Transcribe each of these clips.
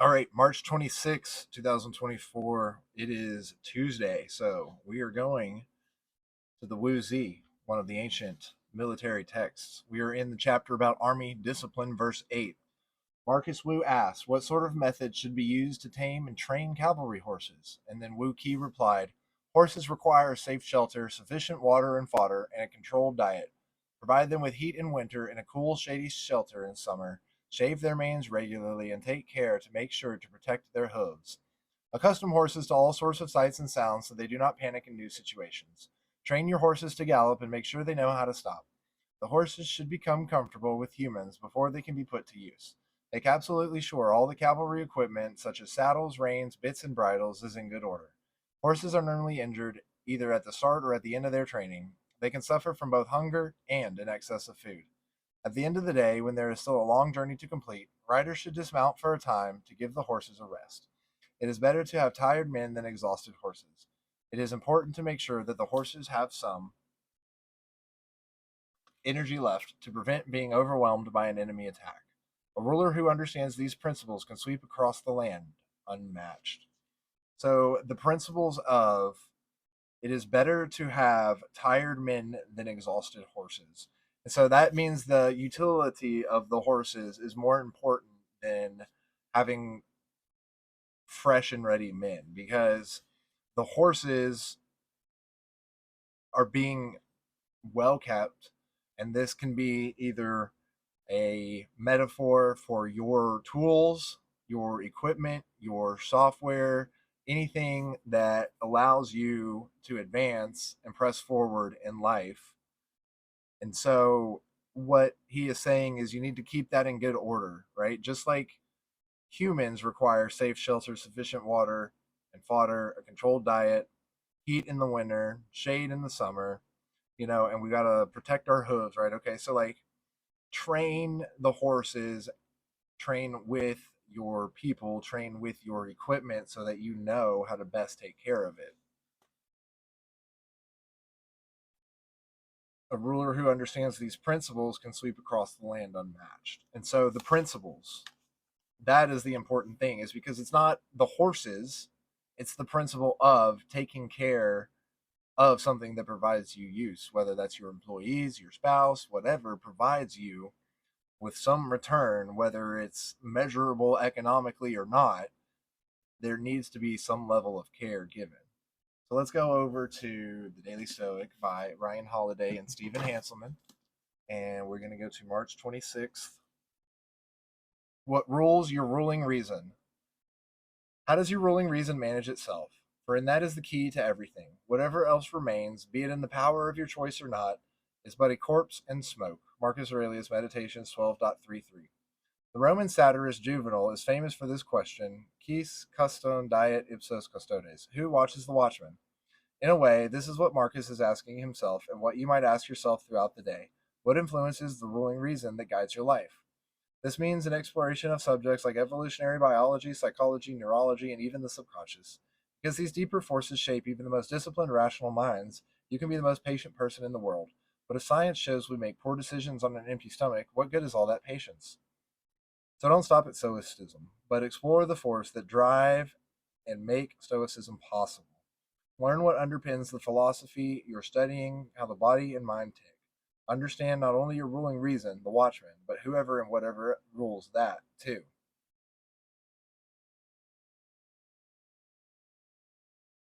All right, March 26th, 2024. It is Tuesday. So we are going to the Wuzi, one of the ancient military texts. We are in the chapter about army discipline, verse 8. Marcus Wu asks, what sort of method should be used to tame and train cavalry horses? And then Wu Qi replied, horses require safe shelter, sufficient water and fodder, and a controlled diet. Provide them with heat in winter and a cool, shady shelter in summer. Shave their manes regularly and take care to make sure to protect their hooves. Accustom horses to all sorts of sights and sounds so they do not panic in new situations. Train your horses to gallop and make sure they know how to stop. The horses should become comfortable with humans before they can be put to use. Make absolutely sure all the cavalry equipment, such as saddles, reins, bits, and bridles, is in good order. Horses are normally injured either at the start or at the end of their training. They can suffer from both hunger and an excess of food. At the end of the day, when there is still a long journey to complete, riders should dismount for a time to give the horses a rest. It is better to have tired men than exhausted horses. It is important to make sure that the horses have some energy left to prevent being overwhelmed by an enemy attack. A ruler who understands these principles can sweep across the land unmatched. So, the principles of it is better to have tired men than exhausted horses. And so that means the utility of the horses is more important than having fresh and ready men because the horses are being well kept, and this can be either a metaphor for your tools, your equipment, your software, anything that allows you to advance and press forward in life. And so, what he is saying is you need to keep that in good order, right? Just like humans require safe shelter, sufficient water and fodder, a controlled diet, heat in the winter, shade in the summer, and we got to protect our hooves, right? Okay, so like train the horses, train with your people, train with your equipment so that you know how to best take care of it. A ruler who understands these principles can sweep across the land unmatched. And so the principles, that is the important thing, is because it's not the horses, it's the principle of taking care of something that provides you use, whether that's your employees, your spouse, whatever provides you with some return, whether it's measurable economically or not. There needs to be some level of care given. So let's go over to the Daily Stoic by Ryan Holiday and Stephen Hanselman. And we're going to go to March 26th. What rules your ruling reason? How does your ruling reason manage itself? For in that is the key to everything. Whatever else remains, be it in the power of your choice or not, is but a corpse and smoke. Marcus Aurelius, Meditations 12.33. The Roman satirist Juvenal is famous for this question: Quis custom diet ipsos custodes? Who watches the watchman? In a way, this is what Marcus is asking himself, and what you might ask yourself throughout the day. What influences the ruling reason that guides your life? This means an exploration of subjects like evolutionary biology, psychology, neurology, and even the subconscious. Because these deeper forces shape even the most disciplined, rational minds, you can be the most patient person in the world. But if science shows we make poor decisions on an empty stomach, what good is all that patience? So don't stop at Stoicism, but explore the force that drive and make Stoicism possible. Learn what underpins the philosophy you're studying, how the body and mind tick. Understand not only your ruling reason, the watchman, but whoever and whatever rules that too.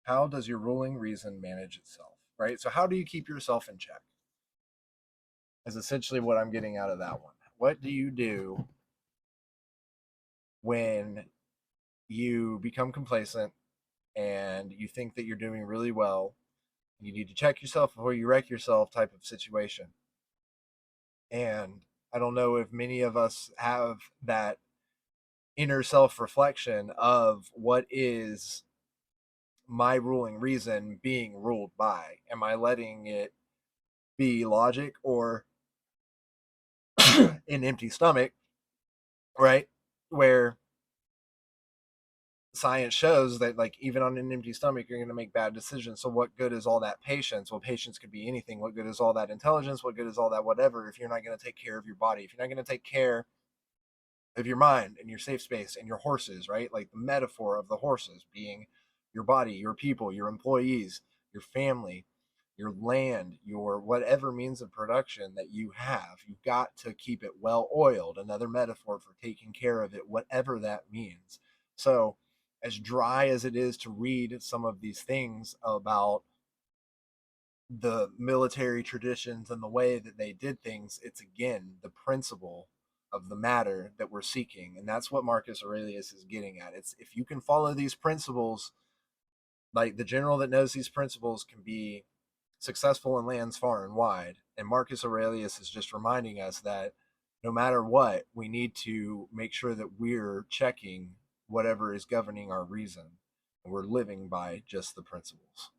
How does your ruling reason manage itself? Right? So, how do you keep yourself in check? Is essentially what I'm getting out of that one. What do you do when you become complacent and you think that you're doing really well? You need to check yourself before you wreck yourself, type of situation. And I don't know if many of us have that inner self reflection of what is my ruling reason being ruled by. Am I letting it be logic or an empty stomach, right? Where science shows that, like, even on an empty stomach, you're going to make bad decisions. So, what good is all that patience? Well, patience could be anything. What good is all that intelligence? What good is all that whatever if you're not going to take care of your body? If you're not going to take care of your mind and your safe space and your horses, right? Like the metaphor of the horses being your body, your people, your employees, your family, your land, your whatever means of production that you have. You've got to keep it well oiled. Another metaphor for taking care of it, whatever that means. So, as dry as it is to read some of these things about the military traditions and the way that they did things, it's again the principle of the matter that we're seeking. And that's what Marcus Aurelius is getting at. It's if you can follow these principles, like the general that knows these principles can be successful in lands far and wide. And Marcus Aurelius is just reminding us that no matter what, we need to make sure that we're checking whatever is governing our reason and we're living by just the principles.